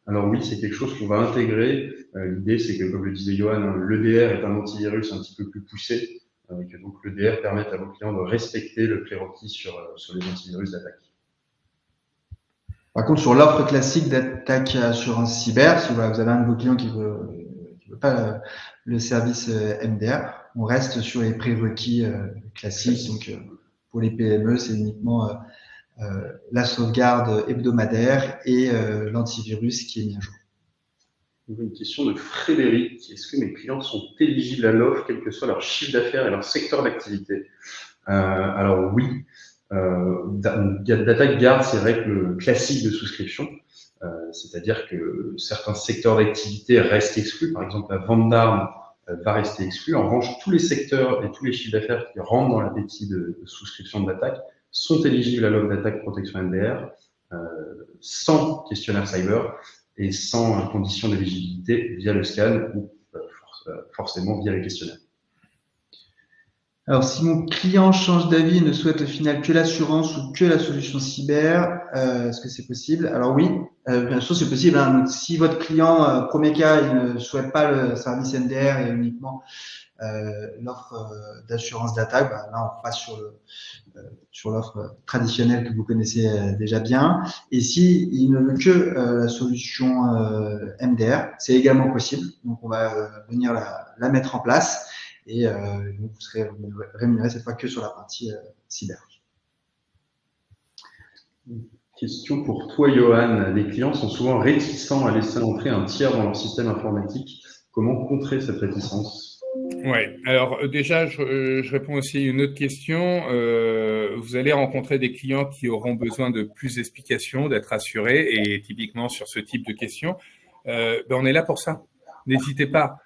Alors oui, c'est quelque chose qu'on va intégrer. L'idée, c'est que, comme le disait Johan, l'EDR est un antivirus un petit peu plus poussé, et que donc l'EDR permette à vos clients de respecter le prérequis sur les antivirus d'attaque. Par contre, sur l'offre classique d'attaque assurance cyber, si vous avez un de vos clients qui veut pas le service MDR, on reste sur les prérequis classiques. Donc, pour les PME, c'est uniquement la sauvegarde hebdomadaire et l'antivirus qui est mis à jour. Une question de Frédéric. Est-ce que mes clients sont éligibles à l'offre, quel que soit leur chiffre d'affaires et leur secteur d'activité? Alors oui. Datac garde ses règles classiques de souscription, c'est-à-dire que certains secteurs d'activité restent exclus. Par exemple, la vente d'armes va rester exclue. En revanche, tous les secteurs et tous les chiffres d'affaires qui rentrent dans l'appétit de souscription de Datac sont éligibles à l'offre d'attaque protection MDR sans questionnaire cyber et sans condition d'éligibilité via le scan ou forcément via le questionnaire. Alors, si mon client change d'avis et ne souhaite au final que l'assurance ou que la solution cyber, est-ce que c'est possible? Alors oui, bien sûr, c'est possible. Hein. Donc, si votre client, premier cas, il ne souhaite pas le service MDR et uniquement l'offre d'assurance d'attaque, là, on passe sur l'offre traditionnelle que vous connaissez déjà bien. Et si il ne veut que la solution MDR, c'est également possible. Donc, on va venir la mettre en place. Et donc vous serez rémunéré cette fois que sur la partie cyber. Question pour toi, Johan. Les clients sont souvent réticents à laisser entrer un tiers dans leur système informatique. Comment contrer cette réticence? Oui, alors déjà, je réponds aussi à une autre question. Vous allez rencontrer des clients qui auront besoin de plus d'explications, d'être assurés, et typiquement sur ce type de questions, on est là pour ça. N'hésitez pas.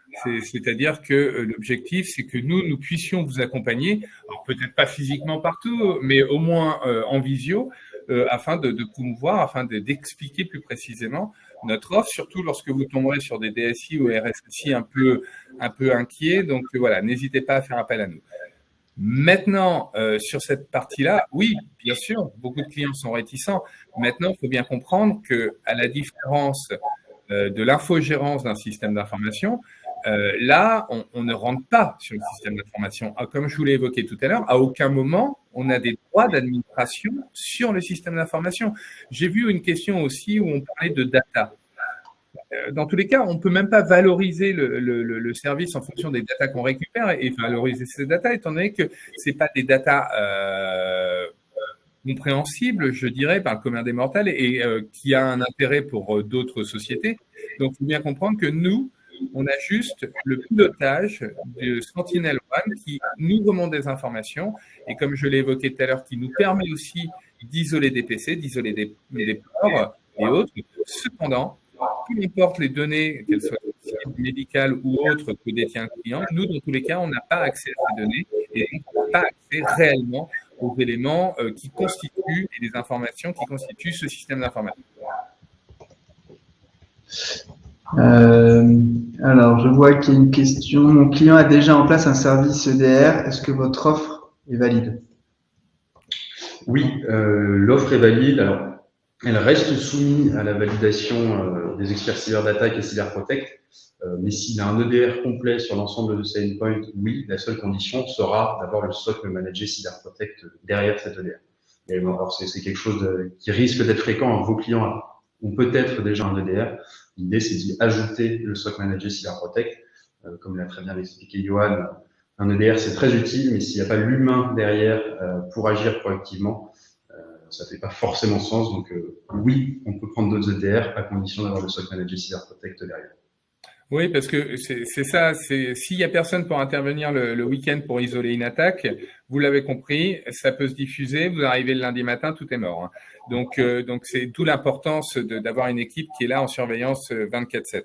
C'est-à-dire que l'objectif, c'est que nous puissions vous accompagner, alors peut-être pas physiquement partout, mais au moins en visio, afin de promouvoir, afin d'expliquer plus précisément notre offre, surtout lorsque vous tomberez sur des DSI ou RSSI un peu inquiets. Donc voilà, n'hésitez pas à faire appel à nous. Maintenant, sur cette partie-là, oui, bien sûr, beaucoup de clients sont réticents. Maintenant, il faut bien comprendre que, à la différence de l'infogérance d'un système d'information, Là, on ne rentre pas sur le système d'information. Comme je vous l'ai évoqué tout à l'heure, à aucun moment, on a des droits d'administration sur le système d'information. J'ai vu une question aussi où on parlait de data. Dans tous les cas, on ne peut même pas valoriser le service en fonction des datas qu'on récupère et valoriser ces datas, étant donné que ce n'est pas des datas compréhensible, je dirais, par le commun des mortels et qui a un intérêt pour d'autres sociétés. Donc, il faut bien comprendre que nous, on a juste le pilotage de Sentinel-One qui nous remonte des informations et, comme je l'ai évoqué tout à l'heure, qui nous permet aussi d'isoler des PC, d'isoler des ports et autres. Cependant, peu importe les données, qu'elles soient médicales ou autres que détient un client, nous, dans tous les cas, on n'a pas accès à ces données et on n'a pas accès réellement aux éléments qui constituent et des informations qui constituent ce système d'information. Alors, je vois qu'il y a une question. Mon client a déjà en place un service EDR. Est-ce que votre offre est valide? Oui, l'offre est valide. Alors, elle reste soumise à la validation des experts cyber d'attaque et cyberprotect. Mais s'il a un EDR complet sur l'ensemble de ses endpoints, oui, la seule condition sera d'avoir le SOC Manager Cyberprotect derrière cet EDR. Et alors, c'est quelque chose qui risque d'être fréquent. Vos clients ont peut-être déjà un EDR. L'idée, c'est d'y ajouter le SOC Manager Cyberprotect. Comme l'a très bien expliqué Johan, un EDR, c'est très utile, mais s'il n'y a pas l'humain derrière pour agir proactivement, ça ne fait pas forcément sens. Donc, oui, on peut prendre d'autres EDR à condition d'avoir le SOC Manager Cyberprotect derrière. Oui, parce que c'est ça, s'il n'y a personne pour intervenir le week-end pour isoler une attaque, vous l'avez compris, ça peut se diffuser, vous arrivez le lundi matin, tout est mort. Donc c'est d'où l'importance d'avoir une équipe qui est là en surveillance 24/7.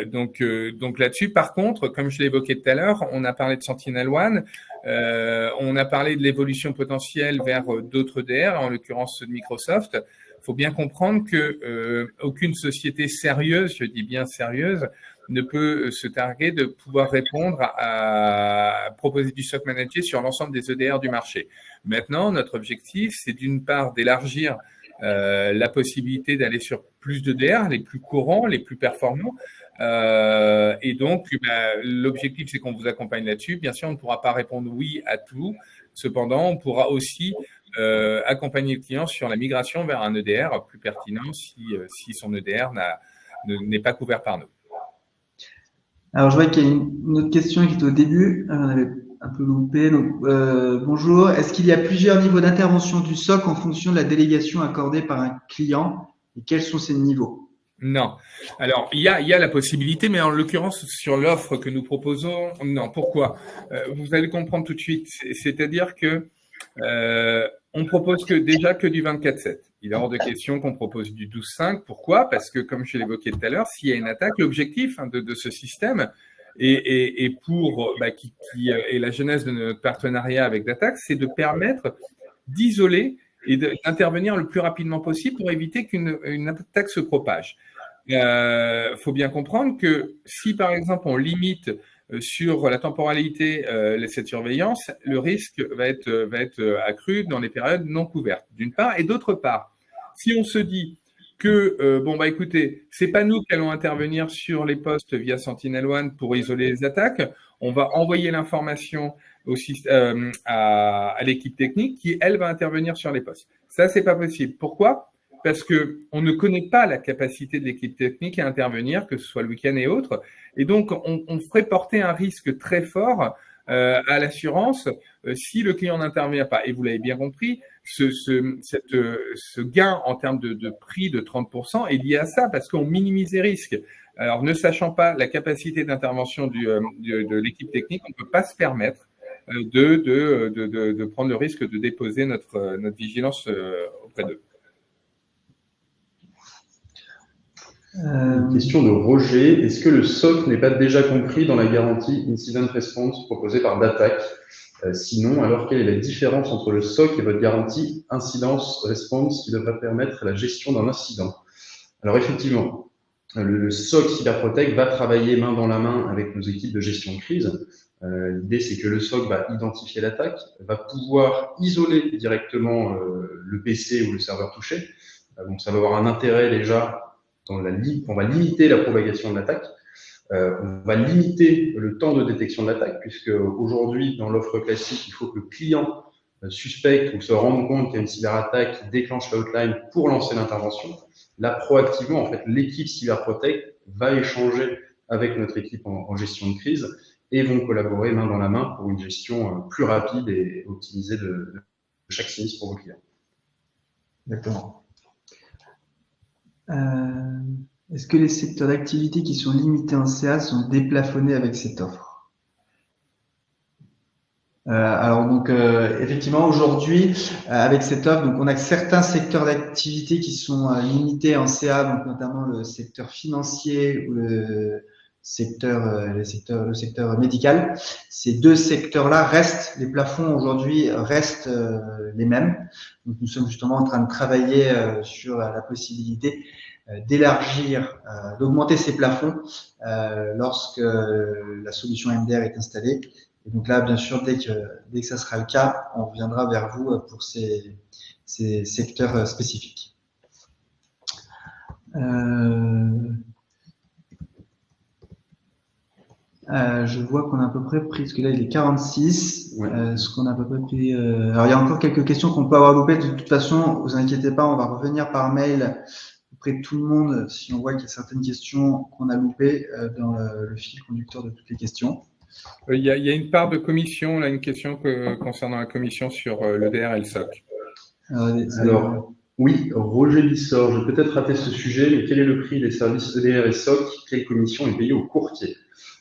Donc là-dessus, par contre, comme je l'ai évoqué tout à l'heure, on a parlé de Sentinel-One, on a parlé de l'évolution potentielle vers d'autres DR, en l'occurrence ceux de Microsoft. Il faut bien comprendre que aucune société sérieuse, je dis bien sérieuse, ne peut se targuer de pouvoir répondre à proposer du SOC Manager sur l'ensemble des EDR du marché. Maintenant, notre objectif, c'est d'une part d'élargir la possibilité d'aller sur plus d'EDR, les plus courants, les plus performants. Et donc, l'objectif, c'est qu'on vous accompagne là-dessus. Bien sûr, on ne pourra pas répondre oui à tout. Cependant, on pourra aussi accompagner le client sur la migration vers un EDR plus pertinent si son EDR n'est pas couvert par nous. Alors, je vois qu'il y a une autre question qui est au début. On avait un peu loupé. Donc, bonjour. Est-ce qu'il y a plusieurs niveaux d'intervention du SOC en fonction de la délégation accordée par un client et quels sont ces niveaux? Non. Alors, il y a la possibilité, mais en l'occurrence, sur l'offre que nous proposons, non. Pourquoi? Vous allez comprendre tout de suite. C'est-à-dire que on propose que du 24/7. Il est hors de question qu'on propose du 12/5. Pourquoi? Parce que, comme je l'évoquais tout à l'heure, s'il y a une attaque, l'objectif de ce système et pour qui est la genèse de notre partenariat avec Datac, c'est de permettre d'isoler et d'intervenir le plus rapidement possible pour éviter qu'une attaque se propage. Faut bien comprendre que si, par exemple, on limite sur la temporalité cette surveillance, le risque va être accru dans les périodes non couvertes, d'une part, et d'autre part, si on se dit que écoutez, c'est pas nous qui allons intervenir sur les postes via Sentinel-One pour isoler les attaques, on va envoyer l'information à l'équipe technique qui, elle, va intervenir sur les postes. Ça, c'est pas possible. Pourquoi? Parce que on ne connaît pas la capacité de l'équipe technique à intervenir, que ce soit le week-end et autres. Et donc, on ferait porter un risque très fort à l'assurance si le client n'intervient pas. Et vous l'avez bien compris, ce gain en termes de prix de 30% est lié à ça, parce qu'on minimise les risques. Alors, ne sachant pas la capacité d'intervention de l'équipe technique, on ne peut pas se permettre de prendre le risque de déposer notre vigilance auprès d'eux. Question de Roger. Est-ce que le SOC n'est pas déjà compris dans la garantie Incident Response proposée par Datac? Sinon, alors quelle est la différence entre le SOC et votre garantie Incidence Response qui devrait permettre la gestion d'un incident? Alors effectivement, le SOC Cyberprotect va travailler main dans la main avec nos équipes de gestion de crise. L'idée, c'est que le SOC va identifier l'attaque, va pouvoir isoler directement le PC ou le serveur touché. Donc ça va avoir un intérêt déjà on va limiter la propagation de l'attaque. On va limiter le temps de détection de l'attaque, puisque aujourd'hui, dans l'offre classique, il faut que le client suspecte ou se rende compte qu'il y a une cyberattaque qui déclenche la hotline pour lancer l'intervention. Là, proactivement, en fait, l'équipe CyberProtect va échanger avec notre équipe en gestion de crise et vont collaborer main dans la main pour une gestion plus rapide et optimisée de chaque sinistre pour vos clients. Exactement. Est-ce que les secteurs d'activité qui sont limités en CA sont déplafonnés avec cette offre? Alors donc effectivement aujourd'hui avec cette offre, donc on a certains secteurs d'activité qui sont limités en CA, donc notamment le secteur financier ou le secteur médical. Ces deux secteurs-là restent, les plafonds aujourd'hui restent les mêmes. Donc nous sommes justement en train de travailler sur la possibilité d'élargir, d'augmenter ces plafonds lorsque la solution MDR est installée. Et donc là, bien sûr, dès que ça sera le cas, on reviendra vers vous pour ces secteurs spécifiques. Je vois qu'on a à peu près pris, parce que là, il est 46. Ouais. Ce qu'on a à peu près pris. Alors, il y a encore quelques questions qu'on peut avoir loupées. De toute façon, vous inquiétez pas, on va revenir par mail auprès de tout le monde si on voit qu'il y a certaines questions qu'on a loupées dans le fil conducteur de toutes les questions. Il y a une part de commission, là, une question concernant la commission sur l'EDR et le SOC. Alors, oui, Roger Bissor, je vais peut-être rater ce sujet, mais quel est le prix des services EDR et SOC? Quelle commission est payée au courtier?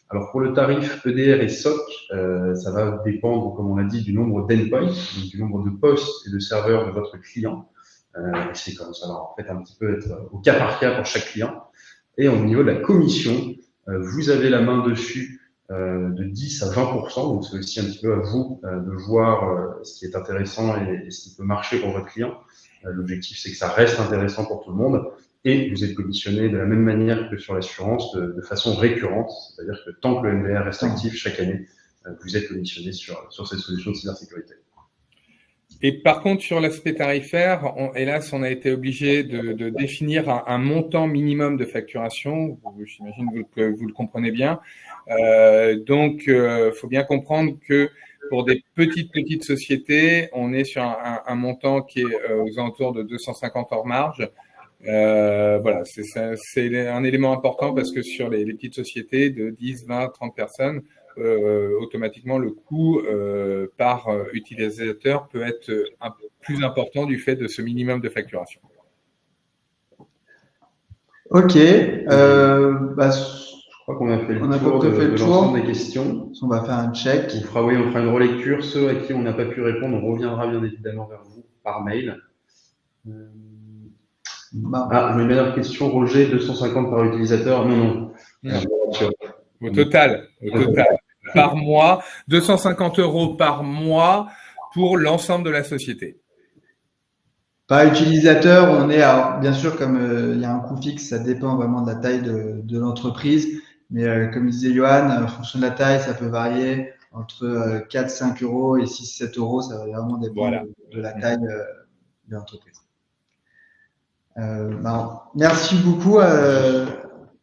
Alors, pour le tarif EDR et SOC, ça va dépendre, comme on l'a dit, du nombre d'endpoints, donc du nombre de postes et de serveurs de votre client. Et c'est comme ça va en fait un petit peu être au cas par cas pour chaque client. Et au niveau de la commission, vous avez la main dessus de 10 à 20%, donc c'est aussi un petit peu à vous de voir ce qui est intéressant et ce qui peut marcher pour votre client. L'objectif, c'est que ça reste intéressant pour tout le monde et vous êtes commissionné de la même manière que sur l'assurance, de façon récurrente, c'est-à-dire que tant que le MDR reste actif chaque année, vous êtes commissionné sur cette solution de cybersécurité. Et par contre, sur l'aspect tarifaire, hélas, on a été obligé de définir un montant minimum de facturation. J'imagine que vous le comprenez bien. Donc, faut bien comprendre que pour des petites sociétés, on est sur un montant qui est aux alentours de 250 hors marge. Voilà, c'est un élément important parce que sur les petites sociétés de 10, 20, 30 personnes, automatiquement le coût par utilisateur peut être un peu plus important du fait de ce minimum de facturation. Ok. Je crois qu'on a fait le tour de l'ensemble des questions. On va faire un check. On fera une relecture. Ceux à qui on n'a pas pu répondre, on reviendra bien évidemment vers vous par mail. Une dernière question, Roger, 250 par utilisateur? Non. Au total. Par mois, 250 € par mois pour l'ensemble de la société. Par utilisateur, on est, alors, bien sûr, comme il y a un coût fixe, ça dépend vraiment de la taille de l'entreprise. Mais comme disait Johan, en fonction de la taille, ça peut varier entre 4, 5 € et 6, 7 €. Ça va vraiment dépendre de la taille de l'entreprise. Merci beaucoup.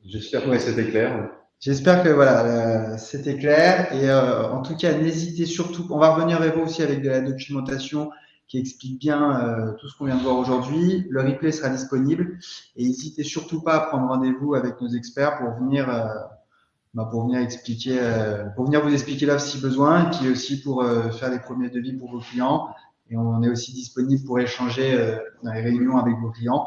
J'espère que c'était clair. J'espère que c'était clair. Et en tout cas, n'hésitez surtout. On va revenir vers vous aussi avec de la documentation qui explique bien tout ce qu'on vient de voir aujourd'hui. Le replay sera disponible. Et n'hésitez surtout pas à prendre rendez-vous avec nos experts pour venir expliquer, pour venir vous expliquer l'offre si besoin, et puis aussi pour faire les premiers devis pour vos clients. Et on est aussi disponible pour échanger dans les réunions avec vos clients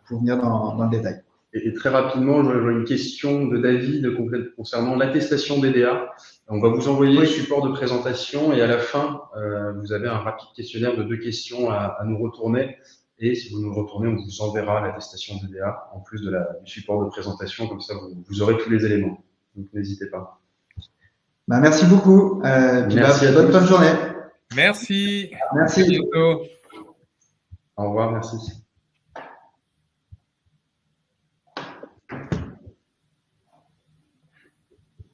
pour venir dans le détail. Et très rapidement, j'aurais une question de David concernant l'attestation DDA. On va vous envoyer le support de présentation et à la fin, vous avez un rapide questionnaire de 2 questions à nous retourner. Et si vous nous retournez, on vous enverra l'attestation DDA en plus du support de présentation. Comme ça, vous aurez tous les éléments. Donc, n'hésitez pas. Merci beaucoup. Merci à bonne journée. Merci. Merci. À bientôt. Au revoir, merci.